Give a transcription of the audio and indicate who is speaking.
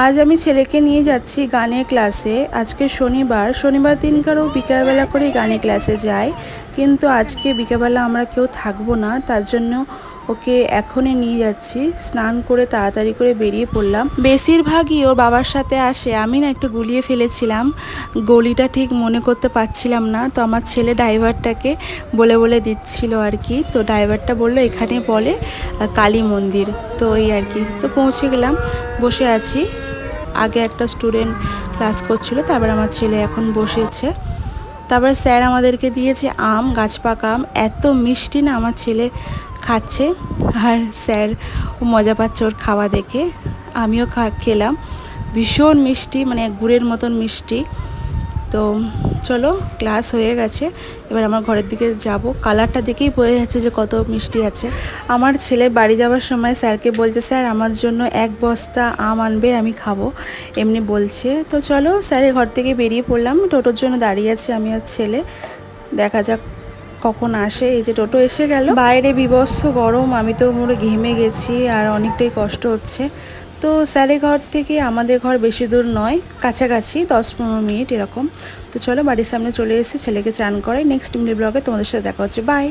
Speaker 1: আজ আমি ছেলেকে নিয়ে যাচ্ছি গানের ক্লাসে। আজকে শনিবার দিনকারও বিকালবেলা করে গানের ক্লাসে যায়, কিন্তু আজকে বিকালবেলা আমরা কেউ থাকবো না, তার জন্য ওকে এখনই নিয়ে যাচ্ছি। স্নান করে তাড়াতাড়ি করে বেরিয়ে পড়লাম। বেশিরভাগই ওর বাবার সাথে আসে, আমি না একটু গুলিয়ে ফেলেছিলাম, গলিটা ঠিক মনে করতে পারছিলাম না, তো আমার ছেলে ড্রাইভারটাকে বলে বলে দিচ্ছিল আর কি। তো ড্রাইভারটা বললো এখানে বলে কালী মন্দির, তো এই আর কি। তো পৌঁছে গেলাম, বসে আছি। আগে একটা স্টুডেন্ট ক্লাস করছিল, তারপর আমার ছেলে এখন বসেছে। তারপরে স্যার আমাদেরকে দিয়েছে আম, গাছ পাকা আম, এত মিষ্টি না, আমার ছেলে খাচ্ছে আর স্যার ও মজা পাচ্ছে ওর খাওয়া দেখে। আমিও খেলাম, ভীষণ মিষ্টি, মানে গুড়ের মতন মিষ্টি। তো চলো, ক্লাস হয়ে গেছে, এবার আমার ঘরের দিকে যাব। কালারটা দেখেই বোঝা যাচ্ছে যে কত মিষ্টি আছে। আমার ছেলে বাড়ি যাওয়ার সময় স্যারকে বলছে, স্যার আমার জন্য 1 বস্তা আম আনবে, আমি খাবো, এমনি বলছে। তো চলো, স্যারের ঘর থেকে বেরিয়ে পড়লাম। টোটোর জন্য দাঁড়িয়ে আছি আমি আর ছেলে, দেখা যাক কখন আসে। এই যে টোটো এসে গেল। বাইরে বিভৎস গরম, আমি তো পুরো ঘেমে গেছি আর অনেকটাই কষ্ট হচ্ছে। তো স্যারের ঘর থেকে আমাদের ঘর বেশি দূর নয়, কাছাকাছি 10-15 মিনিট এরকম। তো চলো, বাড়ির সামনে চলে এসেছি, ছেলেকে চান করাই। নেক্সট ব্লগে তোমাদের সাথে দেখা হচ্ছে, বাই।